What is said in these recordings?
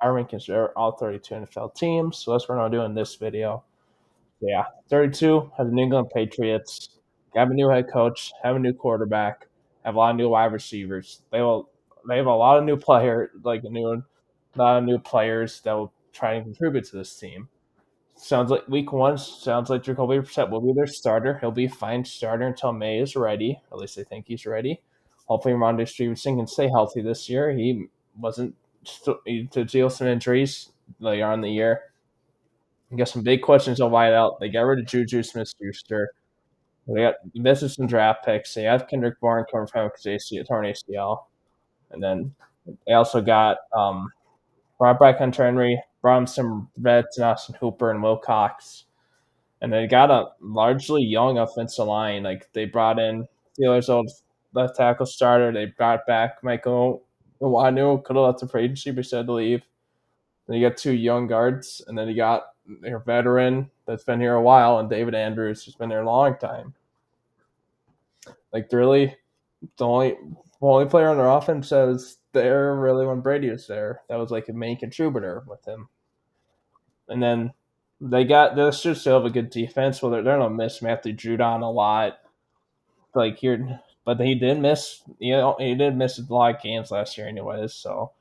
our rankings are all 32 NFL teams. So that's what we're doing in this video. Yeah, 32 have the New England Patriots. Have a new head coach, have a new quarterback, have a lot of new wide receivers. They have a lot of new players, like a lot of new players that will try and contribute to this team. Sounds like week one. Sounds like Jacoby Brissett will be their starter. He'll be a fine starter until May is ready. At least I think he's ready. Hopefully, Rondé Stevenson can stay healthy this year. He wasn't to deal some injuries later on in the year. You got some big questions on wide out. They got rid of Juju Smith-Schuster. They got missing some draft picks. They have Kendrick Bourne coming from torn ACL, and then they also got brought back Hunter Henry, brought in some vets, Austin Hooper and Wilcox, and they got a largely young offensive line. Like they brought in Steelers' old left tackle starter. They brought back Michael Nwanu, could have left the free agency, but said to leave. Then you got two young guards, and then you got your veteran that's been here a while, and David Andrews, who's been there a long time. Like really, the only player on their offense that was there really when Brady was there. That was like a main contributor with him. And then they should still have a good defense. Well, they're gonna miss Matthew Judon a lot. Like here, but he did miss. He did miss a lot of games last year, anyways. So,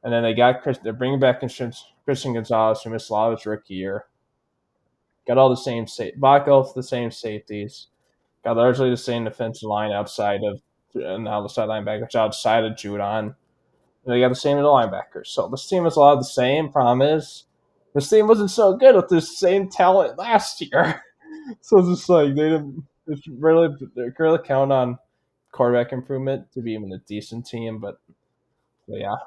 and then they're bringing back Christian Gonzalez, who missed a lot of his rookie year. Got all the same the same safeties. Got largely the same defensive line outside of now the side linebackers outside of Judon. They got the same middle linebackers. So this team is a lot of the same. Problem is, this team wasn't so good with the same talent last year. So it's just like they really count on quarterback improvement to be even a decent team. But yeah.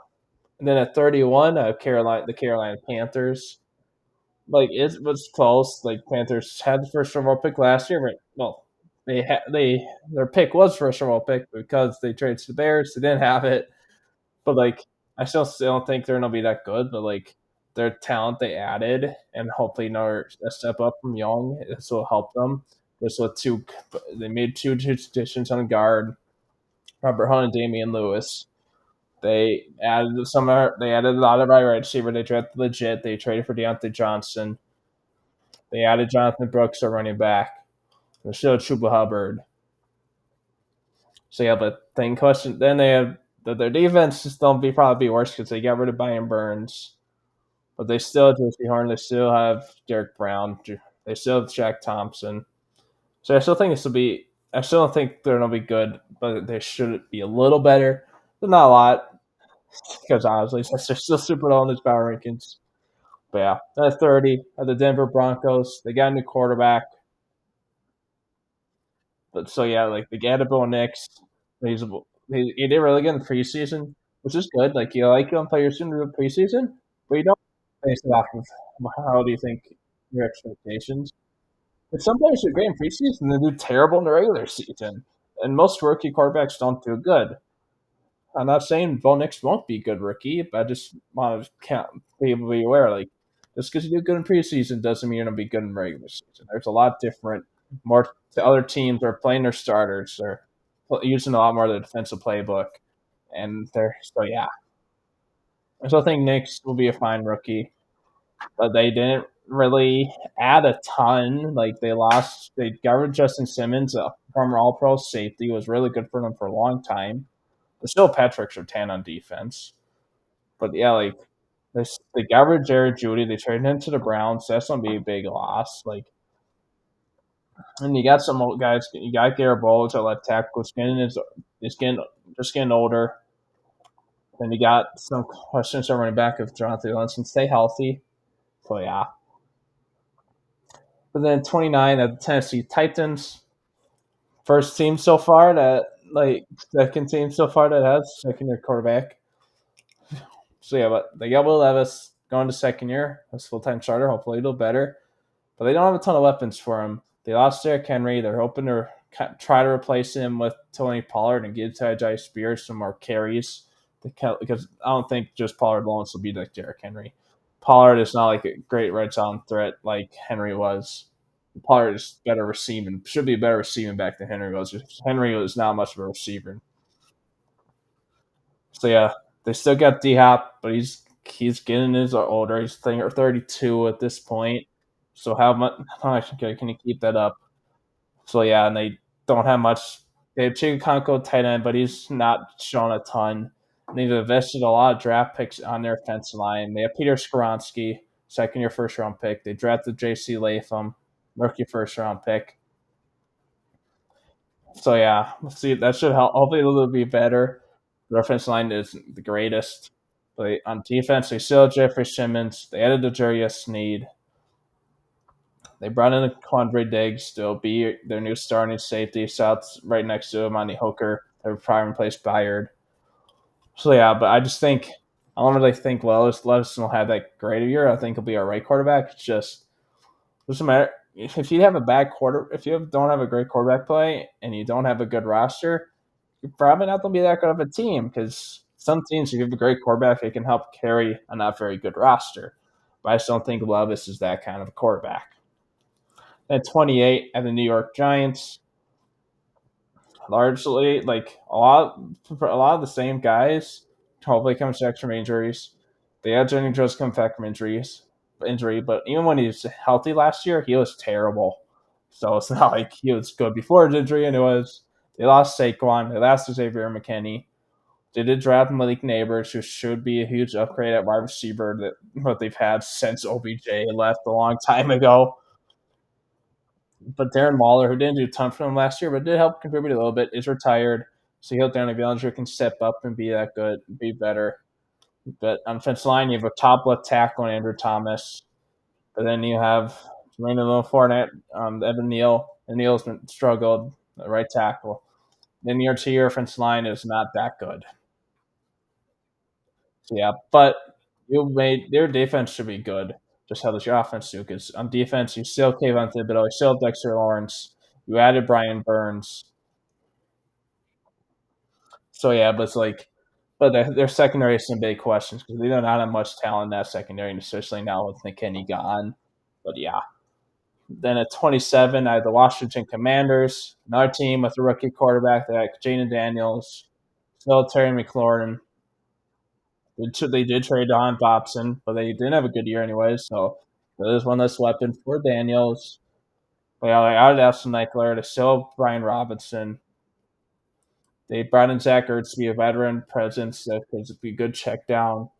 And then at 31, the Carolina Panthers. Like it was close. Like Panthers had the first overall pick last year, but well, their pick was first overall pick because they traded to the Bears. They didn't have it, but like I still don't think they're gonna be that good. But like their talent they added, and hopefully another a step up from Young, this will help them. This with they made two additions on guard, Robert Hunt and Damian Lewis. They added a lot of right receiver. They drafted legit. They traded for Deontay Johnson. They added Jonathan Brooks, a running back. They still Chuba Hubbard. So yeah, but thing question. Then they have their defense just don't be probably be worse because they got rid of Brian Burns, but they still have Jesse Horn. They still have Derek Brown. They still have Jack Thompson. So I still think this will be. I still don't think they're gonna be good, but they should be a little better. But not a lot because honestly, since they're still super low in these power rankings. But yeah, at 30, at the Denver Broncos, they got a new quarterback. But so yeah, like the Gatabo next, he did really good in the preseason, which is good. Like you like him players in the preseason, but you don't base it off of how do you think your expectations. But some players do great in preseason and they do terrible in the regular season, and most rookie quarterbacks don't do good. I'm not saying Bo Nix won't be a good rookie, but I just want to people be aware. Like just because you do good in preseason doesn't mean you're gonna be good in regular season. There's a lot different. More the other teams are playing their starters. They're using a lot more of the defensive playbook, and they're so yeah. I still think Nix will be a fine rookie, but they didn't really add a ton. Like they got rid of Justin Simmons, a former All Pro safety, was really good for them for a long time. But still, Patrick Surtain on defense. But yeah, like they got rid of Jared Judy. They traded him to the Browns. So that's gonna be a big loss. Like, and you got some old guys. You got Garrett Bowles at left tackle. Is getting older. Then you got some questions on running back if Jonathan Lawrence can stay healthy. So yeah. But then 29 at the Tennessee Titans. First team so far second team so far that has second year quarterback. So yeah, but they got Will Levis going to second year as full time starter. Hopefully it'll better. But they don't have a ton of weapons for him. They lost Derrick Henry. They're hoping to try to replace him with Tony Pollard and give Tyjae Spears some more carries. Because I don't think just Pollard alone will be like Derrick Henry. Pollard is not like a great red zone threat like Henry was. Pollard is better receiving, should be a better receiving back than Henry was. Henry was not much of a receiver. So yeah, they still got D Hop, but he's he's getting his older. He's 32 at this point. So how much can he keep that up? So yeah, and they don't have much. They have Chigakonko tight end, but he's not shown a ton. And they've invested a lot of draft picks on their offensive line. They have Peter Skoronsky, second year first round pick. They drafted J.C. Latham, rookie first round pick. So yeah, let's see. That should help. Hopefully, it'll be better. The offensive line isn't the greatest, but on defense, they still have Jeffrey Simmons. They added the Jarius Sneed. They brought in Quandre Diggs to be their new starting safety. South's right next to him on the Hooker. They're probably replaced Byard. So yeah, but I just think I don't really think Levis will have that great a year. I think he'll be our right quarterback. It's just doesn't matter if you have a bad quarter. If you don't have a great quarterback play and you don't have a good roster, you're probably not going to be that good of a team because some teams, if you have a great quarterback, they can help carry a not very good roster. But I just don't think Levis is that kind of a quarterback. At 28, at the New York Giants, largely like a lot of the same guys. Hopefully, comes back from injuries. They had Jenny Jones come back from injury, but even when he was healthy last year, he was terrible. So it's not like he was good before his injury, and it was. They lost Saquon. They lost Xavier McKinney. They did draft Malik Neighbors, who should be a huge upgrade at wide receiver that what they've had since OBJ left a long time ago. But Darren Waller, who didn't do a ton for them last year, but did help contribute a little bit, is retired. So he'll Danny Bellinger can step up and be that good, be better. But on defensive line, you have a top left tackle in Andrew Thomas. But then you have Jermaine Fournette, Evan Neal. And Neal's been struggled at right tackle. Then your two-year offensive line is not that good. So yeah, but you made their defense should be good. Just how does your offense do? Because on defense, you still Kayvon Thibodeau, you still have Dexter Lawrence, you added Brian Burns. So yeah, but it's like, but their secondary is some big questions because they do not have much talent in that secondary, especially now with McKinney gone. But yeah, then at 27, I had the Washington Commanders, another team with a rookie quarterback. They had Jaden Daniels, still Terry McLaurin. They did trade Don Dobson, but they didn't have a good year anyways. So there's one less weapon for Daniels. But yeah, they added Austin Eckler. They still have Brian Robinson. They brought in Zach Ertz to be a veteran presence that could be a good check down.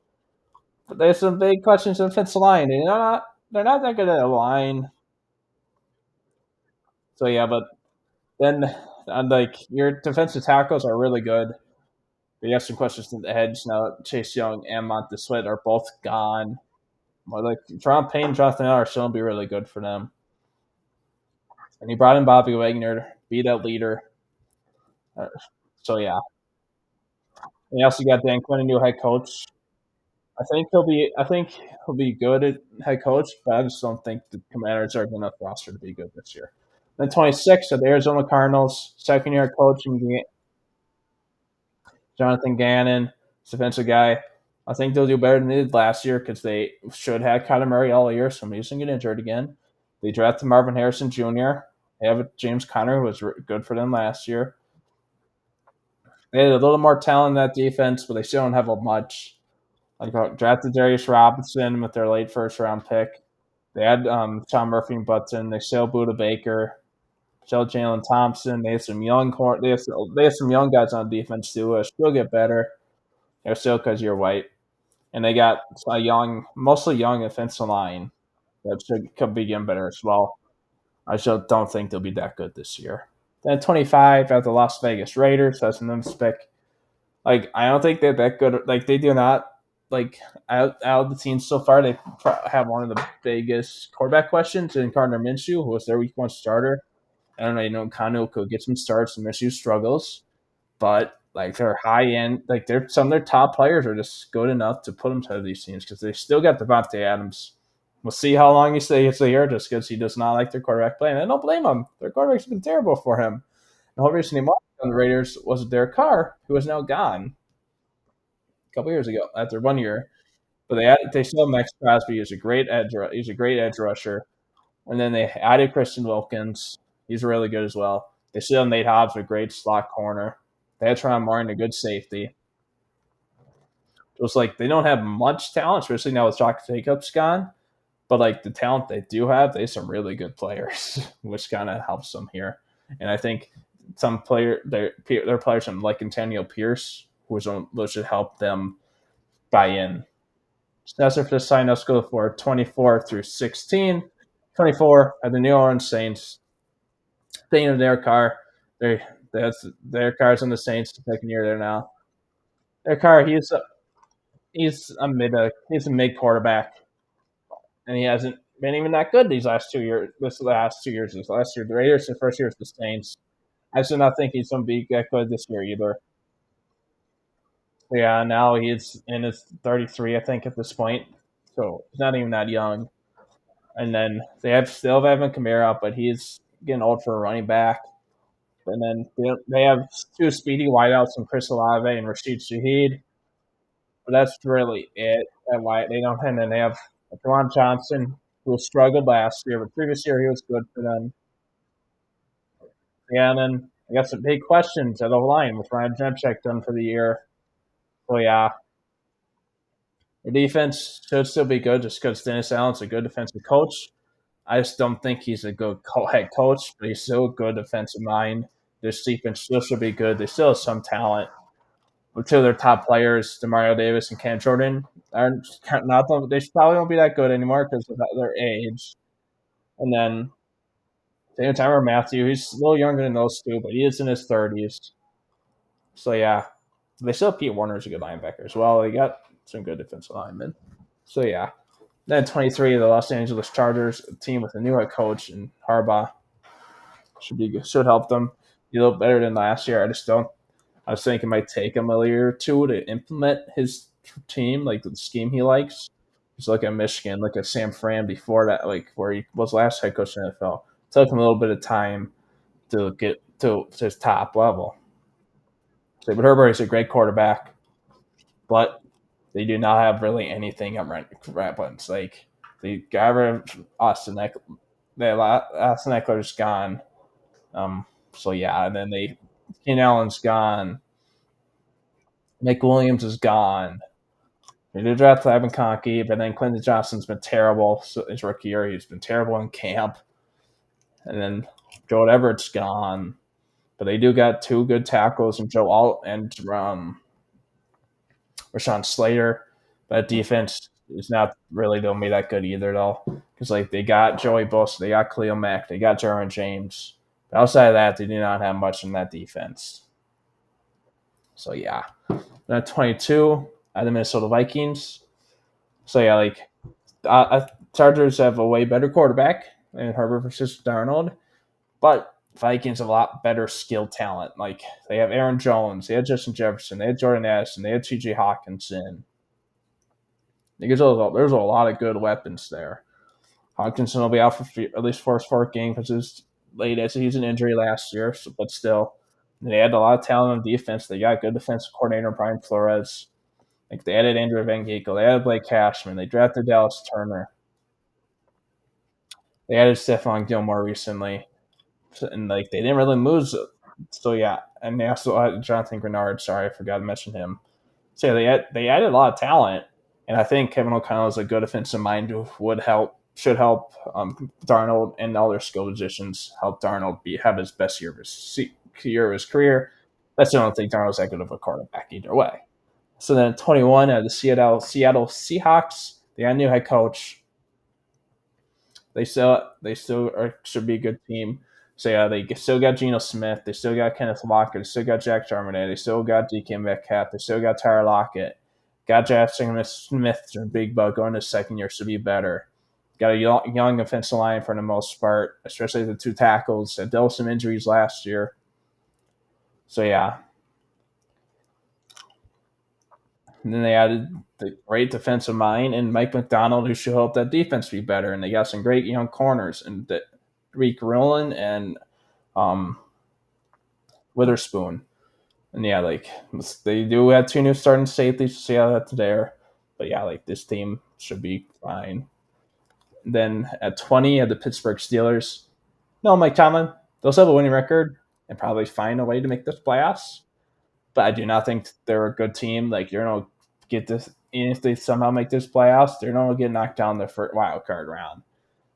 But there's some big questions in defensive line. They're not that good at a line. So yeah, but then like your defensive tackles are really good. But you have some questions to the edge now. Chase Young and Montez Sweat are both gone. Well, like Jerome Payne, Jonathan Allen are still gonna be really good for them. And he brought in Bobby Wagner, be that leader. So yeah. And you also got Dan Quinn, a new head coach. I think he'll be good at head coach, but I just don't think the Commanders are enough roster to be good this year. Then 26 are the Arizona Cardinals, second year coaching Jonathan Gannon, defensive guy. I think they'll do better than they did last year because they should have Kyler Murray all year, so he doesn't get injured again. They drafted Marvin Harrison Jr. They have James Conner, who was good for them last year. They had a little more talent in that defense, but they still don't have a much. Like drafted Darius Robinson with their late first round pick. They had Sean Murphy and Button. They still Buda Baker, still Jalen Thompson. They have some some young guys on defense too. Still get better. They're still because you're white, and they got a mostly young offensive line that could be getting better as well. I still don't think they'll be that good this year. Then 25 at the Las Vegas Raiders. That's an pick. Like I don't think they're that good. Like they do not like out of the teams so far. They have one of the biggest quarterback questions in Gardner Minshew, who was their week one starter. I don't know. Kanu could get some starts, and Minshew struggles, but like they're high end. Like they're some of their top players are just good enough to put them to these teams because they still got Devontae Adams. We'll see how long he stays here, just because he does not like their quarterback play, and I don't blame him. Their quarterback's been terrible for him. The whole reason he wanted on the Raiders was Derek Carr, who is now gone a couple years ago after 1 year. But they still have Max Crosby. He's a great edge rusher. And then they added Christian Wilkins. He's really good as well. They still have Nate Hobbs, a great slot corner. They had Tron Martin, a good safety. it's like they don't have much talent, especially now with Josh Jacobs gone. But like the talent they do have, they have some really good players, which kind of helps them here. And I think some their players like Antonio Pierce, which should help them buy in. So that's it for the sign. Let's go for 24 through 16. 24 are the New Orleans Saints. Thinking of their car, they that's their car's in the Saints the second year there now. Their car, he's a mid quarterback, and he hasn't been even that good these last 2 years. This last year the Raiders, the first year with the Saints. I still not think he's gonna be that good this year either. Yeah, now he's in his 33, I think, at this point. So he's not even that young. And then they still have Evan Kamara, but he's getting old for a running back. And then they have two speedy wideouts in Chris Olave and Rashid Shaheed. But that's really it. At why they don't. And then they have Juwan Johnson, who struggled last year, but previous year he was good for them. Yeah, and then I got some big questions at the line with Ryan Demchek done for the year. So yeah, the defense should still be good just because Dennis Allen's a good defensive coach. I just don't think he's a good head coach, but he's still a good defensive mind. This defense still should be good. They still have some talent. But two of their top players, Demario Davis and Cam Jordan, are not. They probably won't be that good anymore because of their age. And then Daniel Tyler Matthew, he's a little younger than those two, but he is in his 30s. So yeah, they still have Pete Warner's a good linebacker as well. They got some good defensive linemen. So yeah. Then 23, the Los Angeles Chargers, a team with a new head coach and Harbaugh should help them be a little better than last year. I just don't. I was thinking it might take him a year or two to implement his team, like the scheme he likes. Just look at Michigan, look at Sam Fran before that, like where he was last head coach in the NFL. It took him a little bit of time to get to his top level. So, but Herbert is a great quarterback, but they do not have really anything at weapons. Like they got rid of Austin Eckler. Austin Eckler's gone. So yeah, and then Keenan Allen's gone. Nick Williams is gone. They did draft Evan Conkey, but then Clinton Johnson's been terrible. So his rookie year, he's been terrible in camp. And then Joe Everett's gone. But they do got two good tackles and Joe Alt and Rashawn Slater. But defense is not really don't be that good either though. Because like they got Joey Bosa, they got Khalil Mack, they got Jeremy James. But outside of that, they do not have much in that defense. So yeah. Then at 22, I had the Minnesota Vikings. So yeah, like Chargers have a way better quarterback in Herbert versus Darnold, but Vikings have a lot better skill talent. Like they have Aaron Jones, they had Justin Jefferson, they had Jordan Addison, they had T.J. Hawkinson. There's a lot of good weapons there. Hawkinson will be out for at least first 4 games because his late season injury last year, but still, they had a lot of talent on defense. They got good defensive coordinator Brian Flores. Like they added Andrew Van Ginkel, they added Blake Cashman, they drafted Dallas Turner, they added Stephon Gilmore recently, and like they didn't really move. So yeah, and they also had Jonathan Grenard. Sorry, I forgot to mention him. So yeah, they added a lot of talent, and I think Kevin O'Connell is a good offensive mind who should help Darnold and all their skill positions help Darnold have his best year of his career. That's the only thing Darnold's that good of a quarterback either way. So then at 21, the Seattle Seahawks, they got a new head coach. Should be a good team. So yeah, they still got Geno Smith, they still got Kenneth Walker, they still got Jack Charbonnet, they still got DK Metcalf, they still got Tyler Lockett, got Jackson Smith, their big bug going to second year should be better. Got a young offensive line for the most part, especially the two tackles that dealt with some injuries last year. So yeah, and then they added the great defensive mind and Mike McDonald, who should help that defense be better. And they got some great young corners and Reek Rowland and um, Witherspoon. And yeah, like they do have two new starting safeties. See how that's there. But yeah, like this team should be fine. Then at 20, at the Pittsburgh Steelers. No, Mike Tomlin. They'll still have a winning record and probably find a way to make this playoffs. But I do not think they're a good team. Like you're no get this. And if they somehow make this playoffs, they're not going to get knocked down the first wild card round.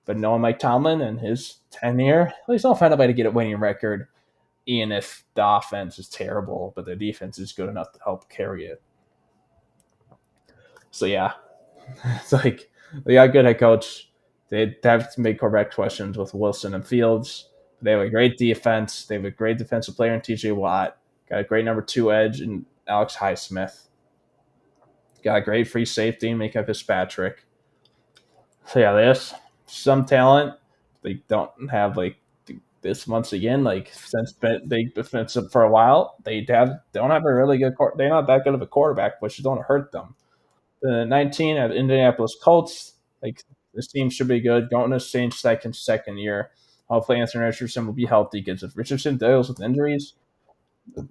But knowing Mike Tomlin and his tenure, he's not find a way to get a winning record, even if the offense is terrible, but the defense is good enough to help carry it. So yeah, it's like they got a good head coach. They have to make quarterback questions with Wilson and Fields. They have a great defense. They have a great defensive player in TJ Watt. Got a great number 2 edge in Alex Highsmith. Got a great free safety in Micah Fitzpatrick. So yeah, they have some talent. They don't have like this once again. Like since they defensive for a while, don't have a really good. They're not that good of a quarterback, which don't hurt them. 19 at Indianapolis Colts. Like this team should be good. Going to change second year. Hopefully Anthony Richardson will be healthy because if Richardson deals with injuries,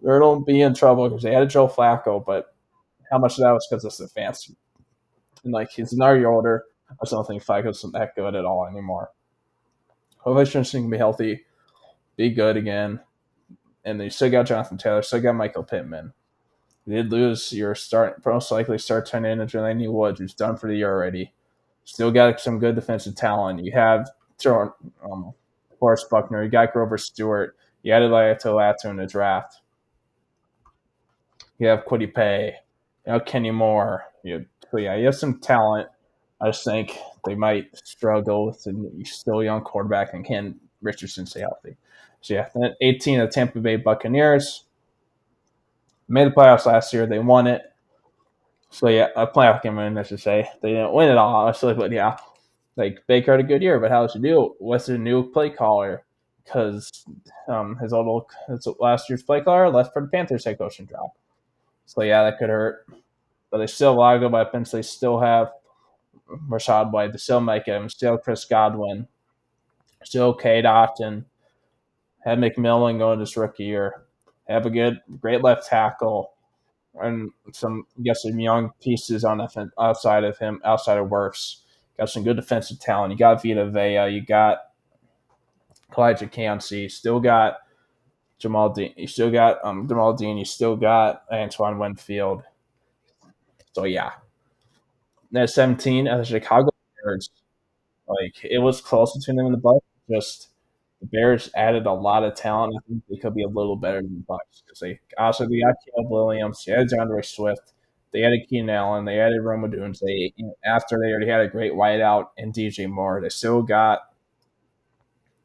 they'll be in trouble because they added Joe Flacco, but how much of that was because of the fans? And like he's an year older. I just don't think Flacco's that good at all anymore. Hopefully Richardson can be healthy, be good again. And they still got Jonathan Taylor, still got Michael Pittman. You did lose your most likely start turn manager Laney Woods, who's done for the year already. Still got some good defensive talent. You have Forrest Buckner. You got Grover Stewart. You added Latu in the draft. You have Kwity Paye. You know Kenny Moore. You have some talent. I just think they might struggle with a still young quarterback and can Richardson stay healthy. So yeah, then 18 of the Tampa Bay Buccaneers made the playoffs last year. They won it. So yeah, a playoff game win, I should say. They didn't win it all, honestly, but yeah, like Baker had a good year. But how did you do? What's a new play caller? Because his last year's play caller left for the Panthers head coaching job. So yeah, that could hurt. But they still have a lot of good weapons. They still have Rashad White. They still Mike Evans. Still Chris Godwin. Still Cade Otton. Had McMillan going this rookie year. Have a great left tackle. And some young pieces on outside of him, outside of Wirfs. Got some good defensive talent. You got Vita Vea. You got Kalijah Kancey. Still got Jamal Dean. You still got Jamal Dean. You still got Antoine Winfield. So yeah. At 17, the Chicago Bears. Like it was close between them and the Bucks. Just the Bears added a lot of talent. I think they could be a little better than the Bucks because they got Caleb Williams, they added DeAndre Swift, they added Keenan Allen, they added Rome Odunze. After they already had a great wideout and DJ Moore, they still got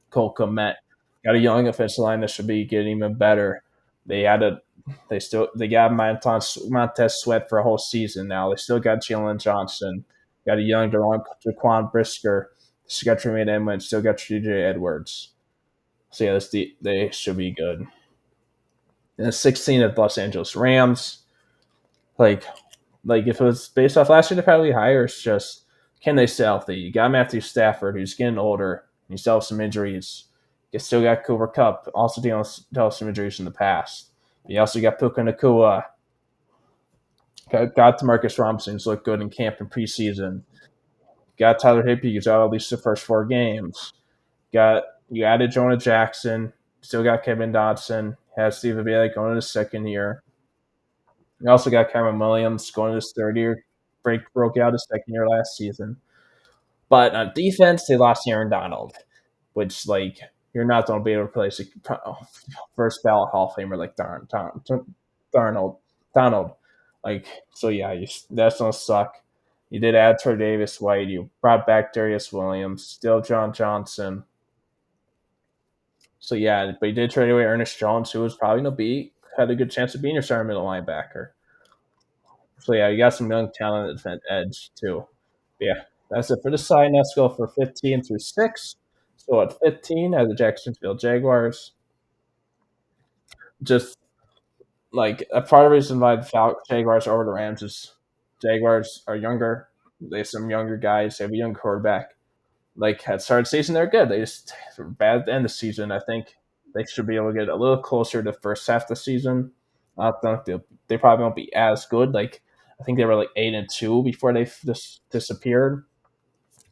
Cole Kmet. Got a young offensive line that should be getting even better. They got Montez Sweat for a whole season now. They still got Jalen Johnson. Got a young Jaquan Brisker. Still got Tremaine Edmonds. Still got TJ Edwards. So yeah, they should be good. And 16 of the Los Angeles Rams. Like if it was based off last year, they're probably higher. It's just can they stay healthy? You got Matthew Stafford, who's getting older. You still have some injuries. You still got Cooper Kupp, also dealing with some injuries in the past. You also got Puka Nacua. Got Demarcus Robinson, who's looked good in camp and preseason. Got Tyler Higbee, who's out at least the first 4 games. You added Jonah Jackson. Still got Kevin Dodson. Has Steve Bailey going to his second year. You also got Cameron Williams going to his third year. Broke out his second year last season. But on defense, they lost Aaron Donald, which like you're not going to be able to replace a first ballot Hall of Famer like Donald. Like so, yeah, that's gonna suck. You did add Troy Davis White. You brought back Darius Williams. Still John Johnson. So yeah, but you did trade away Ernest Jones, who was probably gonna had a good chance of being your starting middle linebacker. So yeah, you got some young talent at defense edge too. But yeah, that's it for this side. Let's go for 15 through 6. So at 15, the Jacksonville Jaguars. Just like a part of the reason why the Jaguars are over the Rams is Jaguars are younger. They have some younger guys. They have a young quarterback. Like at start of the season, they're good. They just were bad at the end of the season. I think they should be able to get a little closer to the first half of the season. I don't think they probably won't be as good. Like I think they were like 8-2 before they just disappeared,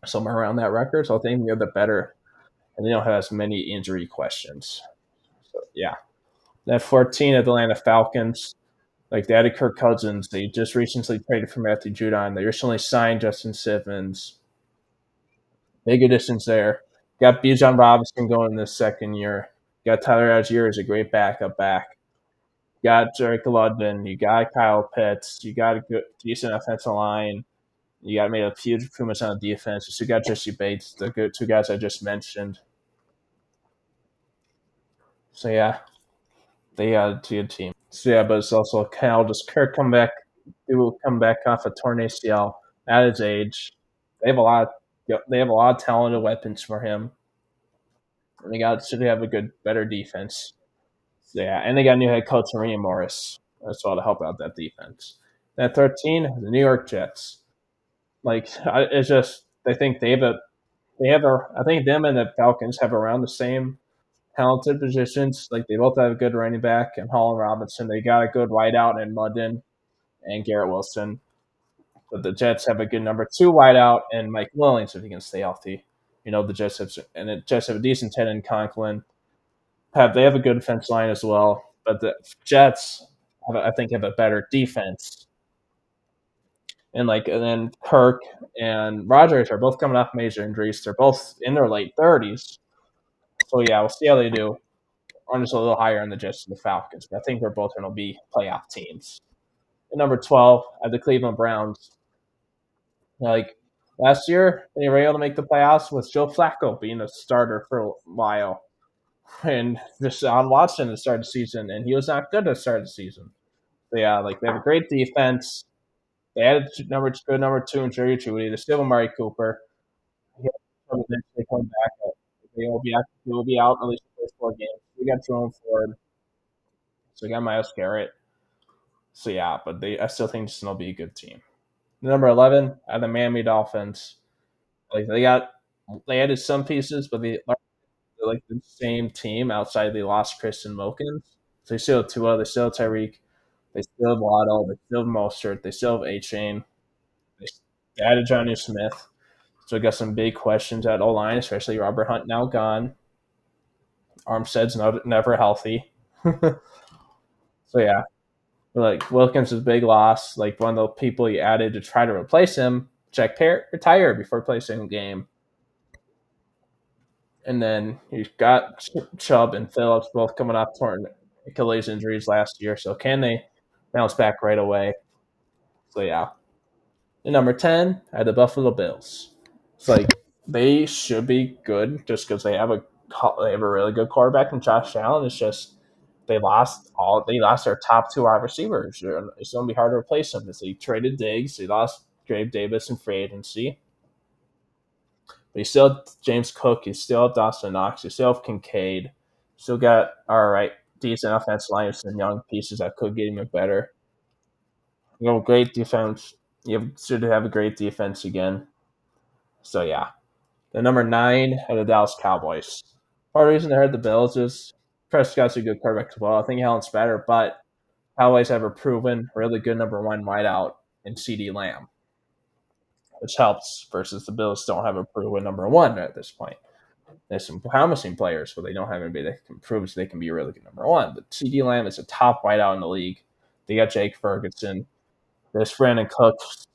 somewhere around that record. So I think they're the better, and they don't have as many injury questions. So yeah, then 14 Atlanta Falcons. Like they added Kirk Cousins. They just recently traded for Matthew Judon. They recently signed Justin Simmons. Big additions there. Got Bijan Robinson going in this second year. Got Tyler Algier as a great backup back. Got Drake Ludman. You got Kyle Pitts. You got a good, decent offensive line. You got made a huge improvements on the defense. You still got Jesse Bates, the good two guys I just mentioned. So yeah, they got a good team. So yeah, but it's also Cal just Kirk he will come back off a torn ACL at his age. They have a lot. They have a lot of talented weapons for him. And they got should have a good, better defense. So yeah, and they got a new head coach Maria Morris as well to help out that defense. At 13, the New York Jets. Like it's just they think they have a I think them and the Falcons have around the same talented positions. Like they both have a good running back and Holland Robinson. They got a good wideout in London and Garrett Wilson. But the Jets have a good number two wideout and Mike Williams if he can stay healthy. You know the Jets have a decent 10 in Conklin. They have a good defense line as well, but the Jets I think have a better defense. And then Kirk and Rodgers are both coming off major injuries. They're both in their late 30s. So yeah, we'll see how they do. I'm just a little higher on the Jets and the Falcons, but I think they're both going to be playoff teams. At number 12, I have the Cleveland Browns. Like last year, they were able to make the playoffs with Joe Flacco being a starter for a while. And Deshaun Watson to start the season, and he was not good to start the season. So yeah, like they have a great defense. They added number two in Jerry Judy. They still have Amari Cooper. He eventually come back. He will be out at least the first four games. We got Jerome Ford. So we got Myles Garrett. So yeah, but I still think this will be a good team. Number 11, the Miami Dolphins. Like they added some pieces, but they're like the same team outside they lost Kristen Wilkins. So they still have Tua, they still have Tyreek, they still have Waddle, they still have Mostert, they still have A Chain. They added Johnny Smith. So we got some big questions at O line, especially Robert Hunt now gone. Armstead's never healthy. So yeah, like Wilkins is a big loss. Like one of the people you added to try to replace him, Jack Parrott retired before placing a game. And then you've got Chubb and Phillips both coming off torn Achilles injuries last year. So can they bounce back right away? So yeah. And number 10, I had the Buffalo Bills. It's like they should be good just because they have a really good quarterback in Josh Allen. It's just they lost their top two wide receivers. It's going to be hard to replace them. They traded Diggs, they lost Gabe Davis in free agency. But you still have James Cook, you still have Dawson Knox, you still have Kincaid, still got all right decent offensive line with some young pieces that could get even better. You know, great defense. Should have a great defense again. So yeah. The number 9 are the Dallas Cowboys. Part of the reason they had the Bills is Prescott's a good quarterback as well. I think Allen's better, but Cowboys have a proven really good number 1 wideout in CeeDee Lamb, which helps versus the Bills don't have a proven number 1 at this point. There's some promising players, but they don't have anybody that can prove they can be a really good number 1. But CeeDee Lamb is a top wideout in the league. They got Jake Ferguson. There's Brandon Cooks.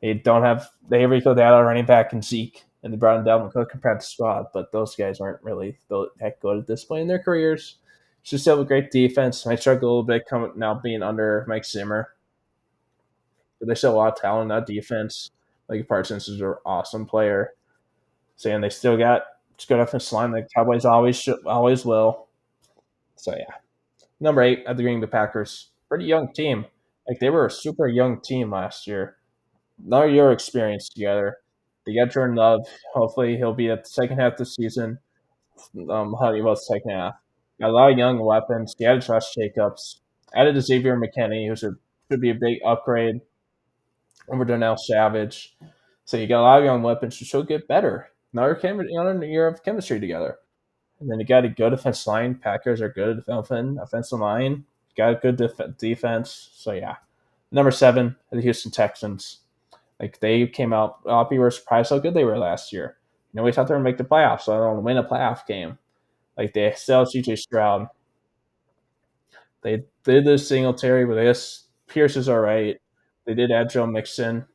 They have Rico Dowdle running back and Zeke, and they brought in Dalvin Cook and practice squad, but those guys aren't really that good at this point in their careers. Should still have a great defense. Might struggle a little bit coming now being under Mike Zimmer, but they still have a lot of talent in that defense. Like Parsons is an awesome player. So and they still got just good offensive line. Like Cowboys always will. So yeah, number 8 at the Green Bay Packers. Pretty young team. Like they were a super young team last year. Now your experience together. They got Jordan Love. Hopefully he'll be at the second half of the season. How do you about the second half? Got a lot of young weapons. They added Josh Jacobs. Added Xavier McKinney, should be a big upgrade over Darnell Savage. So you got a lot of young weapons who should get better. Another year of chemistry together. And then you got a good defense line. Packers are good at offensive line. Got a good defense. So yeah. Number 7, the Houston Texans. Like they came out, a lot of people were surprised how good they were last year. We thought they were going to make the playoffs, so they don't win a playoff game. Like they still have CJ Stroud. They did this Singletary, but Pierce is all right. They did add Joe Mixon,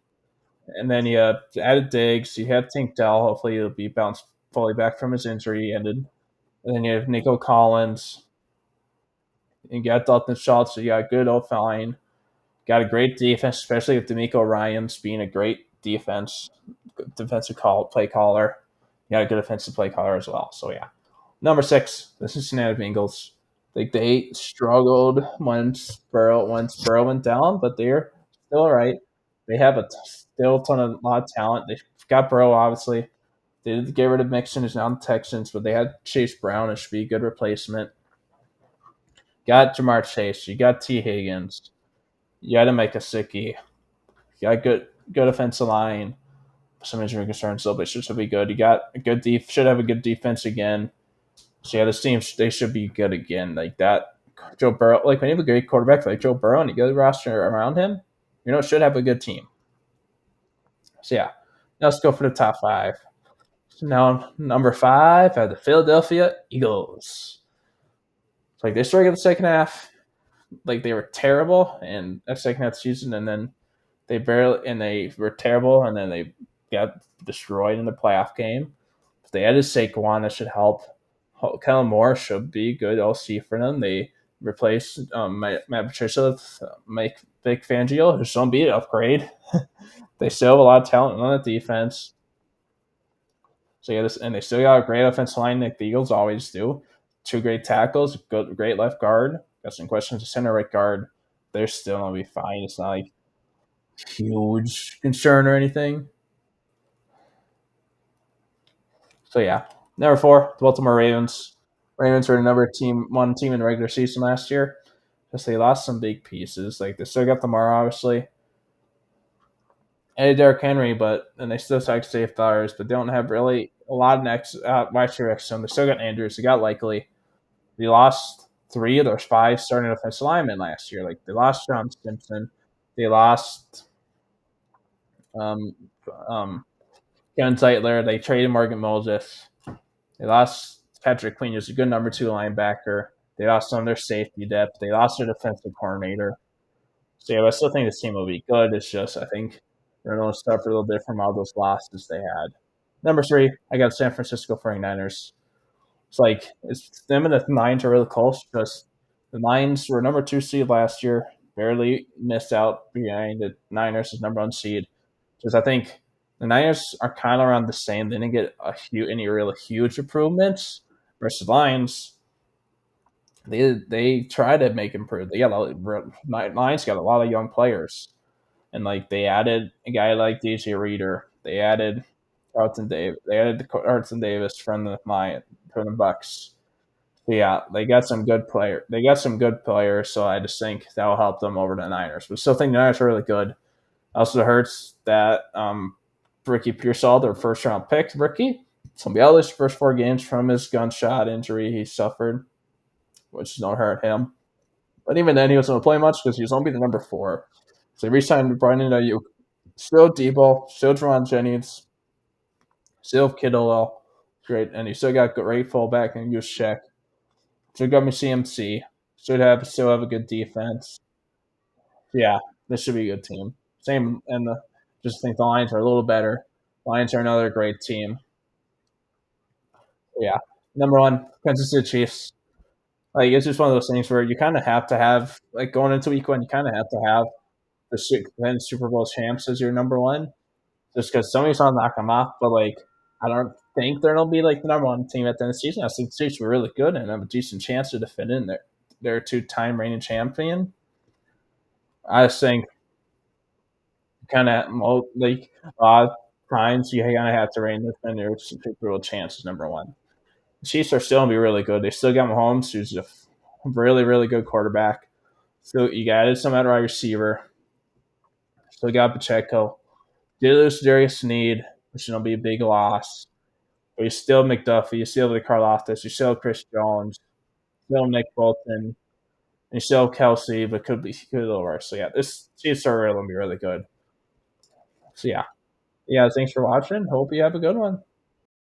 and then you added Diggs. You had Tank Dell. Hopefully, he'll be bounced fully back from his injury he ended. And then you have Nico Collins. And you got Dalton Schultz. So you got a good old line. Got a great defense, especially with D'Amico Ryans being a great defensive play caller. You got a good offensive play caller as well. So yeah, number 6, the Cincinnati Bengals. Like they struggled once Burrow went down, but they're still all right. They have still a lot of talent. They got Burrow obviously. They did get rid of Mixon, who's now in the Texans, but they had Chase Brown, who should be a good replacement. Got Jamar Chase. You got T. Higgins. You got to make a Sicky. You got good offensive line. Some injury concerns still, but should be good. You got a should have a good defense again. So yeah, this team they should be good again. Like that, Joe Burrow. Like when you have a great quarterback like Joe Burrow and you get a roster around him, should have a good team. So yeah, now let's go for the top 5. So now number 5 are the Philadelphia Eagles. Like they started the second half, like they were terrible, and that second half of the season, and then they were terrible, and then they got destroyed in the playoff game. If they added Saquon, that should help. Kellen Moore should be good LC for them. They replaced Matt Patricia with Mike Vic Fangio, who's going to be an upgrade. They still have a lot of talent on the defense. So yeah, and they still got a great offensive line like the Eagles always do. 2 great tackles, great left guard. Got some questions to center right guard. They're still gonna be fine. It's not like huge concern or anything. So yeah, number 4, the Baltimore Ravens. Ravens were the one team in the regular season last year. Because they lost some big pieces. Like they still got Lamar, obviously, and Derrick Henry, and they still have safe Flowers, but they don't have really a lot of next wide receiver next to them. They still got Andrews. They got Likely. They lost 3 of their 5 starting offensive linemen last year. Like they lost John Simpson. They lost um, um, Ken Zeitler. They traded Morgan Moses. They lost Patrick Queen, who's a good number 2 linebacker. They lost some of their safety depth. They lost their defensive coordinator. So yeah, I still think this team will be good. It's just I think they're going to suffer a little bit from all those losses they had. Number 3, I got San Francisco 49ers. It's them and the Lions are really close because the Lions were number 2 seed last year, barely missed out behind the Niners as number 1 seed. Because I think the Niners are kind of around the same. They didn't get any really huge improvements versus the Lions. They try to make improvement. Lions got a lot of young players, and like they added a guy like DJ Reader. They added Carlton Davis. They added Carlton Davis from the Bucks. So yeah, they got some good player. They got some good players. So I just think that will help them over the Niners. But still think the Niners are really good. Also hurts that Ricky Pearsall, their first round pick, rookie, so be out his first 4 games from his gunshot injury he suffered, which is don't hurt him. But even then, he wasn't going to play much because he was only the number 4. So they re-signed Brandon Ayuk, still Debo, still Javon Jennings, still Kittle, great, and he still got great fullback and Juszczyk. Still got me CMC. Still have a good defense. Yeah, this should be a good team. Same, and just think the Lions are a little better. Lions are another great team. Yeah, number 1, Kansas City Chiefs. Like it's just one of those things where you kind of have to have like going into week 1, you kind of have to have the Super Bowl champs as your number 1, just because somebody's gonna knock them off. But like, I don't think they're gonna be like the number 1 team at the end of the season. I think the Chiefs were really good and have a decent chance to defend in their 2-time reigning champion. I just think kind of like a lot of times you kind of have to reign defend their Super Bowl chances number 1. The Chiefs are still gonna be really good. They still got Mahomes, who's a really really good quarterback. So you got some at wide receiver. Still got Pacheco. Did lose Darius Sneed, which will be a big loss. But you still have McDuffie, you still have the Karlaftis, you still have Chris Jones, still have Nick Bolton, and you still have Kelsey, but could be a little worse. So yeah, this Chiefs are going to be really good. So yeah. Yeah, thanks for watching. Hope you have a good one.